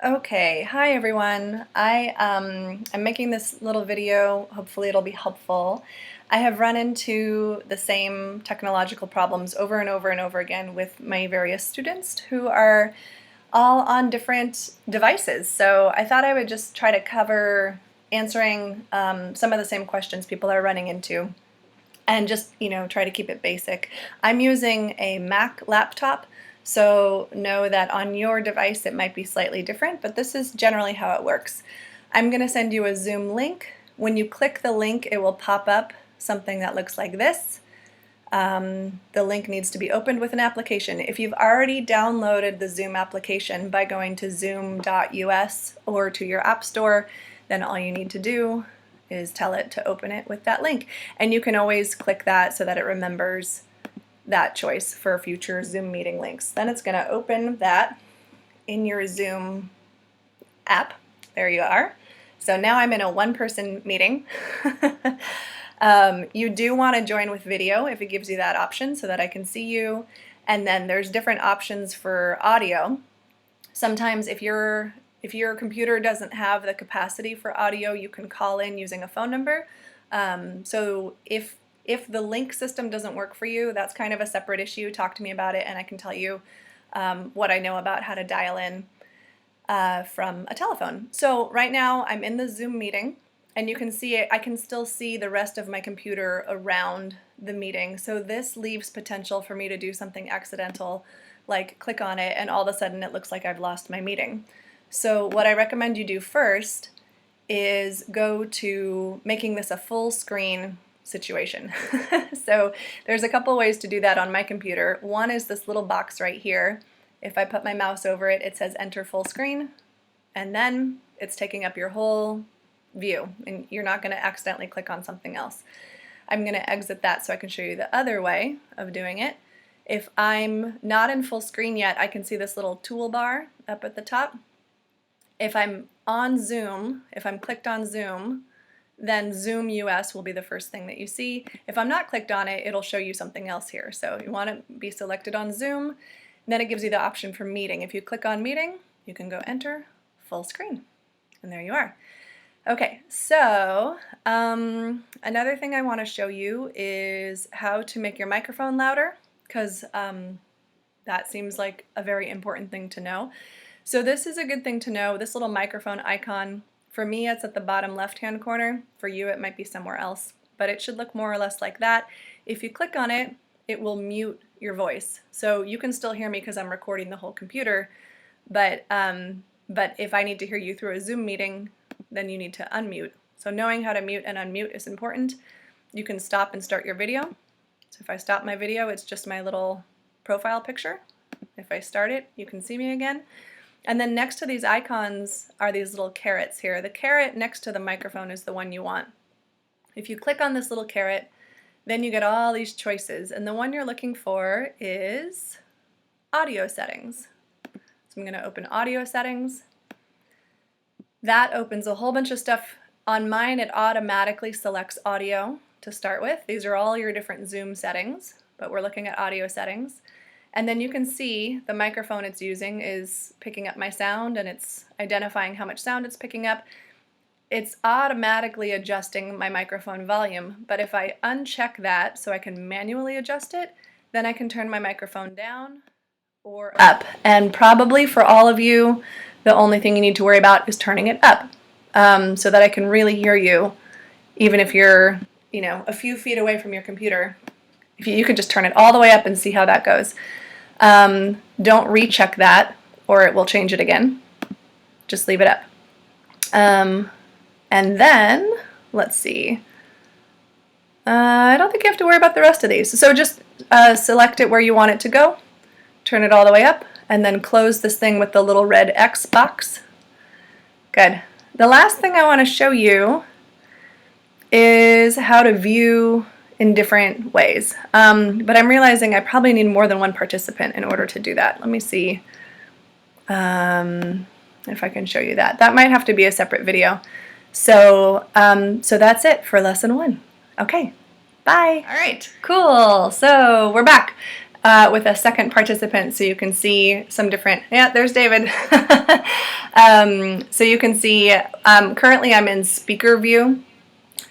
Okay, hi everyone. I'm making this little video. Hopefully it'll be helpful. I have run into the same technological problems over and over and over again with my various students who are all on different devices. So I thought I would just try to cover answering some of the same questions people are running into and just, try to keep it basic. I'm using a Mac laptop, so know that on your device it might be slightly different, but this is generally how it works. I'm going to send you a Zoom link. When you click the link, it will pop up something that looks like this. The link needs to be opened with an application. If you've already downloaded the Zoom application by going to zoom.us or to your app store, then all you need to do is tell it to open it with that link. And you can always click that so that it remembers that choice for future Zoom meeting links. Then it's going to open that in your Zoom app. There you are. So now I'm in a one-person meeting. You do want to join with video if it gives you that option so that I can see you. And then there's different options for audio. Sometimes if your computer doesn't have the capacity for audio, you can call in using a phone number. So if the link system doesn't work for you, that's kind of a separate issue. Talk to me about it and I can tell you what I know about how to dial in from a telephone. So right now I'm in the Zoom meeting and you can see it. I can still see the rest of my computer around the meeting. So this leaves potential for me to do something accidental, like click on it and all of a sudden it looks like I've lost my meeting. So what I recommend you do first is go to making this a full screen situation. So there's a couple ways to do that on my computer. One is this little box right here. If I put my mouse over it, it says enter full screen, and then it's taking up your whole view, and you're not going to accidentally click on something else. I'm going to exit that so I can show you the other way of doing it. If I'm not in full screen yet, I can see this little toolbar up at the top. If I'm on Zoom, if I'm clicked on Zoom, then Zoom US will be the first thing that you see. If I'm not clicked on it, it'll show you something else here. So you want to be selected on Zoom, then it gives you the option for meeting. If you click on meeting, you can go enter full screen, and there you are. Okay, so another thing I want to show you is how to make your microphone louder, because that seems like a very important thing to know. So this is a good thing to know. This little microphone icon, for me it's at the bottom left-hand corner. For you it might be somewhere else, but it should look more or less like that. If you click on it, it will mute your voice. So you can still hear me because I'm recording the whole computer, but if I need to hear you through a Zoom meeting, then you need to unmute. So knowing how to mute and unmute is important. You can stop and start your video. So if I stop my video, it's just my little profile picture. If I start it, you can see me again. And then next to these icons are these little carrots here. The carrot next to the microphone is the one you want. If you click on this little carrot, then you get all these choices, and the one you're looking for is audio settings. So I'm going to open audio settings. That opens a whole bunch of stuff. On mine, it automatically selects audio to start with. These are all your different Zoom settings, but we're looking at audio settings. And then you can see the microphone it's using is picking up my sound, and it's identifying how much sound it's picking up. It's automatically adjusting my microphone volume, but if I uncheck that so I can manually adjust it, then I can turn my microphone down or up. And probably for all of you, the only thing you need to worry about is turning it up, so that I can really hear you, even if you're, a few feet away from your computer. If you can just turn it all the way up and see how that goes. Don't recheck that or it will change it again. Just leave it up. And then, let's see. I don't think you have to worry about the rest of these. So just select it where you want it to go, turn it all the way up, and then close this thing with the little red X box. Good. The last thing I want to show you is how to view in different ways. But I'm realizing I probably need more than one participant in order to do that. Let me see if I can show you that. That might have to be a separate video. So that's it for lesson 1. Okay, bye. All right, cool. So we're back. with a second participant so you can see some different, yeah, there's David. So you can see, currently I'm in speaker view.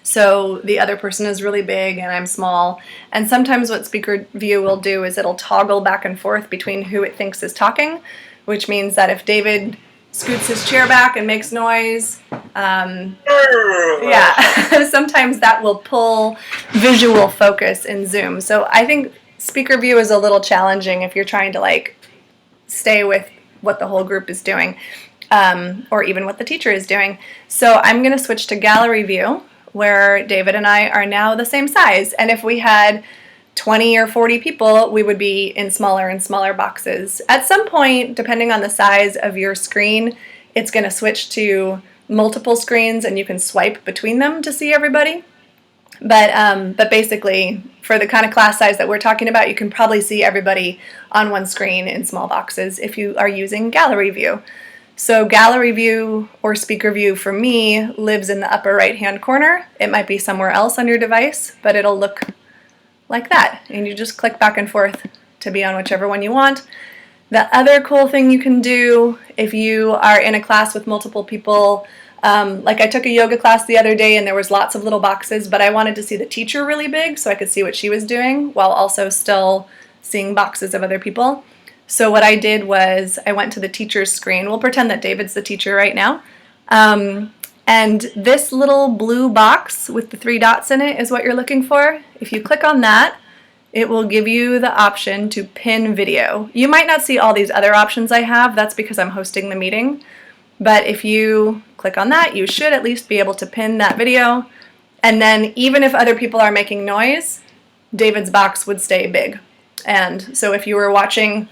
So the other person is really big and I'm small. And sometimes what speaker view will do is it'll toggle back and forth between who it thinks is talking, which means that if David scoots his chair back and makes noise, yeah, sometimes that will pull visual focus in Zoom. So I think speaker view is a little challenging if you're trying to like stay with what the whole group is doing, or even what the teacher is doing. So I'm going to switch to gallery view, where David and I are now the same size. And if we had 20 or 40 people, we would be in smaller and smaller boxes. At some point, depending on the size of your screen, it's going to switch to multiple screens and you can swipe between them to see everybody. But basically, for the kind of class size that we're talking about, you can probably see everybody on one screen in small boxes if you are using gallery view. So gallery view or speaker view for me lives in the upper right hand corner. It might be somewhere else on your device, but it'll look like that. And you just click back and forth to be on whichever one you want. The other cool thing you can do if you are in a class with multiple people, like I took a yoga class the other day and there was lots of little boxes, but I wanted to see the teacher really big so I could see what she was doing while also still seeing boxes of other people. So what I did was I went to the teacher's screen. We'll pretend that David's the teacher right now. And this little blue box with the 3 dots in it is what you're looking for. If you click on that, it will give you the option to pin video. You might not see all these other options I have. That's because I'm hosting the meeting. But if you click on that, you should at least be able to pin that video. And then even if other people are making noise, David's box would stay big. And so if you were watching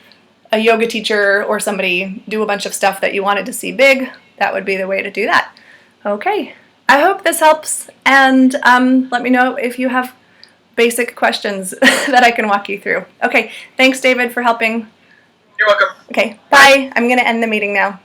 a yoga teacher or somebody do a bunch of stuff that you wanted to see big, that would be the way to do that. Okay, I hope this helps, and let me know if you have basic questions that I can walk you through. Okay, thanks David for helping. You're welcome. Okay, bye. I'm going to end the meeting now.